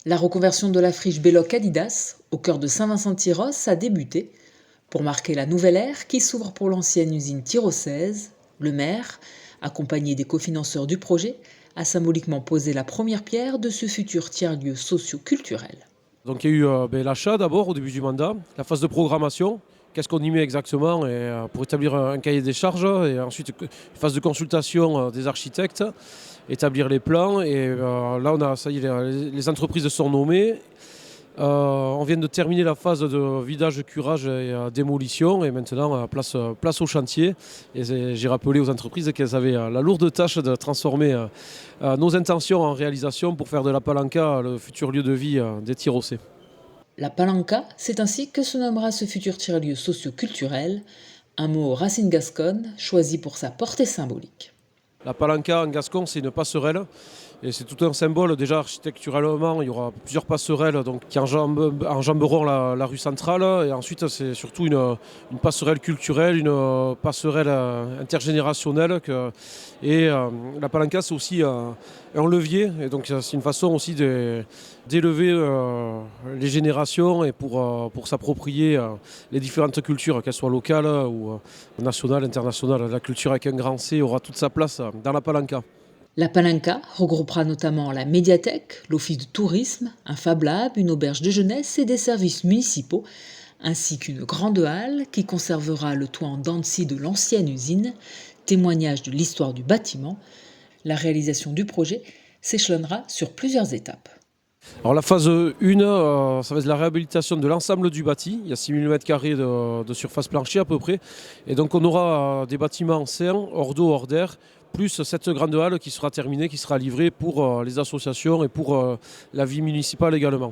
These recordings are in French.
La reconversion de la friche Belloc Adidas, au cœur de Saint-Vincent-Tyrosse, a débuté. Pour marquer la nouvelle ère qui s'ouvre pour l'ancienne usine tyrossaise, le maire, accompagné des cofinanceurs du projet, a symboliquement posé la première pierre de ce futur tiers-lieu socio-culturel. Donc il y a eu l'achat d'abord au début du mandat, la phase de programmation, qu'est-ce qu'on y met exactement pour établir un cahier des charges, et ensuite phase de consultation des architectes, établir les plans, et là ça y est, les entreprises sont nommées. On vient de terminer la phase de vidage, curage et démolition, et maintenant place au chantier. Et j'ai rappelé aux entreprises qu'elles avaient la lourde tâche de transformer nos intentions en réalisation pour faire de la Palanca le futur lieu de vie des Tyrossais. La Palanca, c'est ainsi que se nommera ce futur tiers-lieu socio-culturel, un mot racine gasconne choisi pour sa portée symbolique. La Palanca en gascon, c'est une passerelle. Et c'est tout un symbole. Déjà, architecturalement, il y aura plusieurs passerelles qui enjamberont la rue centrale. Et ensuite, c'est surtout une passerelle culturelle, une passerelle intergénérationnelle. La Palanca, c'est aussi un levier. Et donc, c'est une façon aussi d'élever les générations et pour s'approprier les différentes cultures, qu'elles soient locales ou nationales, internationales. La culture avec un grand C aura toute sa place dans la Palanca. La Palanca regroupera notamment la médiathèque, l'office de tourisme, un Fab Lab, une auberge de jeunesse et des services municipaux, ainsi qu'une grande halle qui conservera le toit en dents de scie de l'ancienne usine, témoignage de l'histoire du bâtiment. La réalisation du projet s'échelonnera sur plusieurs étapes. Alors la phase 1, ça va être la réhabilitation de l'ensemble du bâti. Il y a 6000 m² de surface planchée à peu près. Et donc on aura des bâtiments sains, hors d'eau, hors d'air, plus cette grande halle qui sera terminée, qui sera livrée pour les associations et pour la vie municipale également.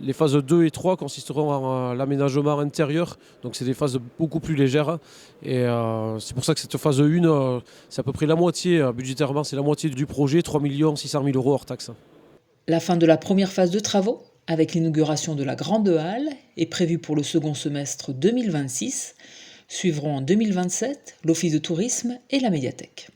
Les phases 2 et 3 consisteront en l'aménagement intérieur, donc c'est des phases beaucoup plus légères. Et c'est pour ça que cette phase 1, c'est à peu près la moitié, budgétairement, c'est la moitié du projet, 3 600 000 € hors taxe. La fin de la première phase de travaux, avec l'inauguration de la grande halle, est prévue pour le second semestre 2026. Suivront en 2027 l'office de tourisme et la médiathèque.